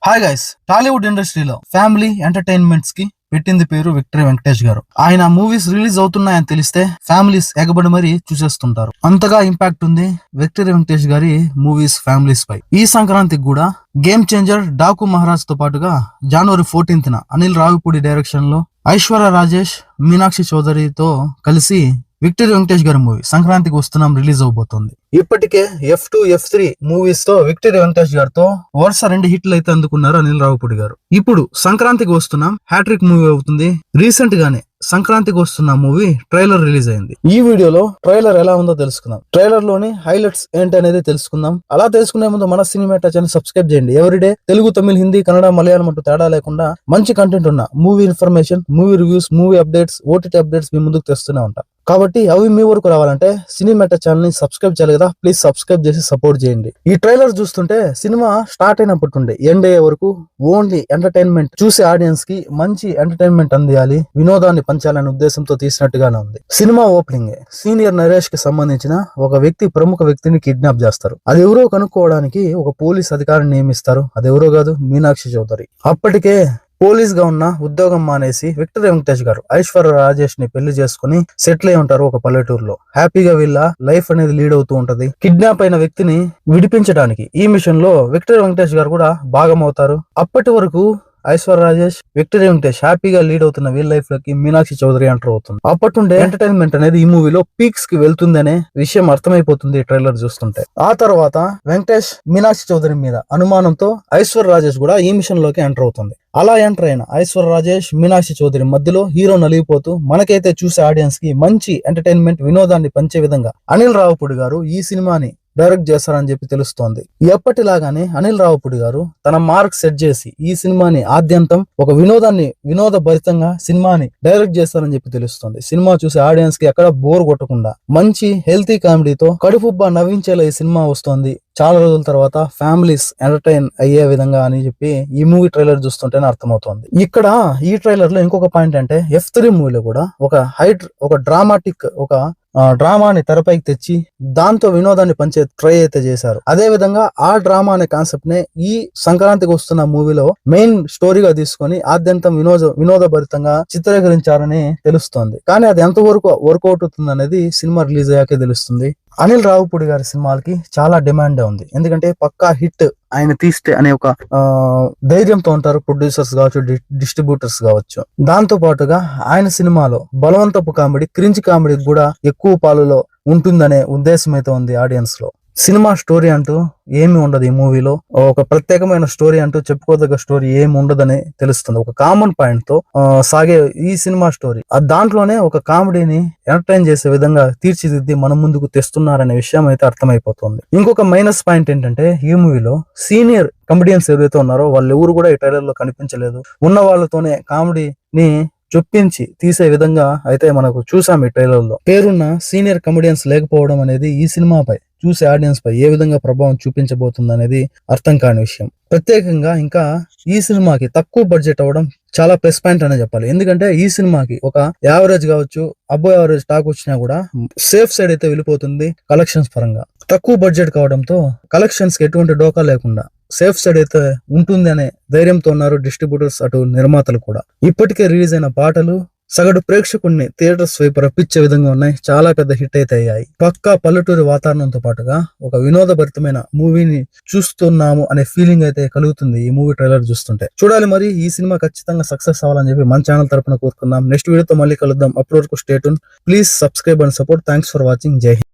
Hi guys, Tollywood ఇండస్ట్రీలో family entertainments కి పెట్టింది పేరు విక్టరీ వెంకటేష్ గారు. ఆయన మూవీస్ రిలీజ్ అవుతున్నాయని తెలిస్తే ఫ్యామిలీస్ ఎగబడి మరీ చూసేస్తుంటారు. అంతగా ఇంపాక్ట్ ఉంది విక్టరీ వెంకటేష్ గారి మూవీస్ ఫ్యామిలీస్ పై. ఈ సంక్రాంతికి కూడా గేమ్ చేంజర్ డాకు మహారాజ్ తో పాటుగా జనవరి 14th అనిల్ రావిపూడి డైరెక్షన్ లో ఐశ్వర్య రాజేష్, మీనాక్షి చౌదరితో కలిసి విక్టరీ వెంకటేష్ గారి మూవీ సంక్రాంతికి వస్తున్నాం రిలీజ్ అవబోతోంది. ఇప్పటికే F2, F3 మూవీస్ తో విక్టరీ వెంకటేష్ గారితో వరుస 2 హిట్లు అయితే అందుకున్నారు అనిల్ రావిపూడి గారు. ఇప్పుడు సంక్రాంతికి వస్తున్నాం హ్యాట్రిక్ మూవీ అవుతుంది. రీసెంట్ గానే సంక్రాంతికి వస్తున్న మూవీ ట్రైలర్ రిలీజ్ అయింది. ఈ వీడియోలో ట్రైలర్ ఎలా ఉందో తెలుసుకుందాం. ట్రైలర్ లోని హైలైట్స్ ఏంటి అనేది తెలుసుకుందాం. అలా తెలుసుకునే ముందు మన సినిమా ఛానల్ సబ్స్క్రైబ్ చేయండి. ఎవ్రీడే తెలుగు, తమిళ, హిందీ, కన్నడ, మలయాళం అంటూ తేడా లేకుండా మంచి కంటెంట్ ఉన్న movie information, movie reviews, movie updates, OTT updates మీ ముందుకు తెస్తూనే ఉంటాం. కాబట్టి అవి మీ వరకు రావాలంటే సినిమా ఛానల్ ని సబ్స్క్రైబ్ చేయాలి కదా. ప్లీజ్ సబ్స్క్రైబ్ చేసి సపోర్ట్ చేయండి. ఈ ట్రైలర్ చూస్తుంటే సినిమా స్టార్ట్ అయినప్పటి నుండి ఎండ్ అయ్యే వరకు ఓన్లీ ఎంటర్టైన్మెంట్, చూసే ఆడియన్స్ కి మంచి ఎంటర్టైన్మెంట్ అందియాలి, వినోదాన్ని పంచాలనే ఉద్దేశంతో తీసినట్టుగానే ఉంది. సినిమా ఓపెనింగ్ సీనియర్ నరేష్ కి సంబంధించిన ఒక వ్యక్తి ప్రముఖ వ్యక్తిని కిడ్నాప్ చేస్తారు. అది ఎవరో కనుక్కోవడానికి ఒక పోలీస్ అధికారిని నియమిస్తారు. అది ఎవరో కాదు, మీనాక్షి చౌదరి. అప్పటికే పోలీస్ గా ఉన్న ఉద్యోగం మానేసి విక్టరీ వెంకటేష్ గారు ఐశ్వర్య రాజేష్ ని పెళ్లి చేసుకుని సెటిల్ అయి ఉంటారు ఒక పల్లెటూరులో. హ్యాపీగా వీళ్ళ లైఫ్ అనేది లీడ్ అవుతూ ఉంటది. కిడ్నాప్ అయిన వ్యక్తిని విడిపించడానికి ఈ మిషన్ లో విక్టరీ వెంకటేష్ గారు కూడా భాగమవుతారు. అప్పటి వరకు ఐశ్వర్య రాజేష్, విక్టరీ వెంకటేష్ హ్యాపీగా లీడ్ అవుతున్న వీళ్ళ లైఫ్ లోకి మీనాక్షి చౌదరి ఎంటర్ అవుతుంది. అప్పటి నుండే ఎంటర్టైన్మెంట్ అనేది ఈ మూవీలో పీక్స్ కి వెళ్తుంది అనే విషయం అర్థమైపోతుంది ఈ ట్రైలర్ చూస్తుంటే. ఆ తర్వాత వెంకటేష్, మీనాక్షి చౌదరి మీద అనుమానంతో ఐశ్వర్య రాజేష్ కూడా ఈ మిషన్ లోకి ఎంటర్ అవుతుంది. అలా ఎంటర్ అయిన ఐశ్వర్య రాజేష్, మీనాక్షి చౌదరి మధ్యలో హీరో నలిగిపోతూ మనకైతే చూసే ఆడియన్స్ కి మంచి ఎంటర్టైన్మెంట్, వినోదాన్ని పంచే విధంగా అనిల్ రావిపూడి గారు ఈ సినిమాని డైరెక్ట్ చేస్తారని చెప్పి తెలుస్తోంది. ఎప్పటిలాగానే అనిల్ రావిపూడి గారు తన మార్క్ సెట్ చేసి ఈ సినిమాని ఆద్యంతం ఒక వినోదభరితంగా సినిమాని డైరెక్ట్ చేస్తారని చెప్పి తెలుస్తోంది. సినిమా చూసే ఆడియన్స్ కి ఎక్కడ బోర్ కొట్టకుండా మంచి హెల్తీ కామెడీతో కడుపుబ్బా నవ్వించేలా ఈ సినిమా వస్తోంది. చాలా రోజుల తర్వాత ఫ్యామిలీస్ ఎంటర్టైన్ అయ్యే విధంగా అని చెప్పి ఈ మూవీ ట్రైలర్ చూస్తుంటేనే అర్థమవుతోంది. ఇక్కడ ఈ ట్రైలర్ లో ఇంకొక పాయింట్ అంటే F3 మూవీలో కూడా ఒక డ్రామాటిక్ డ్రామాని తెరపైకి తెచ్చి దాంతో వినోదాన్ని పంచే ట్రై అయితే చేశారు. అదే విధంగా ఆ డ్రామా అనే కాన్సెప్ట్ నే ఈ సంక్రాంతికి వస్తున్న మూవీలో మెయిన్ స్టోరీగా తీసుకొని ఆద్యంతం వినోదభరితంగా చిత్రీకరించారని తెలుస్తోంది. కానీ అది ఎంతవరకు వర్కౌట్ అవుతుంది అనేది సినిమా రిలీజ్ అయ్యాకే తెలుస్తుంది. అనిల్ రావిపూడి గారి సినిమాలకి చాలా డిమాండ్ ఉంది. ఎందుకంటే పక్కా హిట్ ఆయన తీస్తే అనే ఒక ధైర్యంతో ఉంటారు ప్రొడ్యూసర్స్ కావచ్చు, డిస్ట్రిబ్యూటర్స్ కావచ్చు. దాంతో పాటుగా ఆయన సినిమాలో బలవంతపు కామెడీ, క్రింజ్ కామెడీ కూడా ఎక్కువ పాలులో ఉంటుందనే ఉద్దేశం అయితే ఉంది ఆడియన్స్ లో. సినిమా స్టోరీ అంటూ ఏమి ఉండదు ఈ మూవీలో. ఒక ప్రత్యేకమైన స్టోరీ అంటూ చెప్పుకోదగ్గ స్టోరీ ఏమి ఉండదని తెలుస్తుంది. ఒక కామన్ పాయింట్ తో సాగే ఈ సినిమా స్టోరీ దాంట్లోనే ఒక కామెడీని ఎంటర్టైన్ చేసే విధంగా తీర్చిదిద్ది మన ముందుకు తెస్తున్నారనే విషయం అయితే అర్థమైపోతుంది. ఇంకొక మైనస్ పాయింట్ ఏంటంటే ఈ మూవీలో సీనియర్ కమెడియన్స్ ఎవరైతే ఉన్నారో వాళ్ళు ఎవరు కూడా ఈ ట్రైలర్ లో కనిపించలేదు. ఉన్న వాళ్ళతోనే కామెడీని చొప్పించి తీసే విధంగా అయితే మనకు చూసాం ఈ ట్రైలర్ లో. పేరున్న సీనియర్ కమెడియన్స్ లేకపోవడం అనేది ఈ సినిమాపై చూసే ఆడియన్స్ పై ఏ విధంగా ప్రభావం చూపించబోతుంది అనేది అర్థం కాని విషయం. ప్రత్యేకంగా ఇంకా ఈ సినిమాకి తక్కువ బడ్జెట్ అవ్వడం చాలా ప్లస్ పాయింట్ అనే చెప్పాలి. ఎందుకంటే ఈ సినిమాకి ఒక యావరేజ్ కావచ్చు, అబోవ్ యావరేజ్ టాక్ వచ్చినా కూడా సేఫ్ సైడ్ అయితే వెళ్ళిపోతుంది కలెక్షన్స్ పరంగా. తక్కువ బడ్జెట్ కావడంతో కలెక్షన్స్ కి ఎటువంటి డోకా లేకుండా సేఫ్ సైడ్ అయితే ఉంటుంది అనే ధైర్యంతో ఉన్నారు డిస్ట్రిబ్యూటర్స్, అటు నిర్మాతలు కూడా. ఇప్పటికే రిలీజ్ అయిన పాటలు సగటు ప్రేక్షకుడిని థియేటర్స్ వైపు రప్పించే విధంగా ఉన్నాయి. చాలా పెద్ద హిట్ అయితే అయ్యాయి. పక్కా పల్లెటూరి వాతావరణంతో పాటుగా ఒక వినోదభరితమైన మూవీని చూస్తున్నాము అనే ఫీలింగ్ అయితే కలుగుతుంది ఈ మూవీ ట్రైలర్ చూస్తుంటే. చూడాలి మరి ఈ సినిమా ఖచ్చితంగా సక్సెస్ అవ్వాలని చెప్పి మన ఛానల్ తరపున కోరుకుందాం. నెక్స్ట్ వీడియోతో మళ్ళీ కలుద్దాం. అప్పటి వరకు stay tune. Please subscribe and support. Thanks for watching. జై హింద్.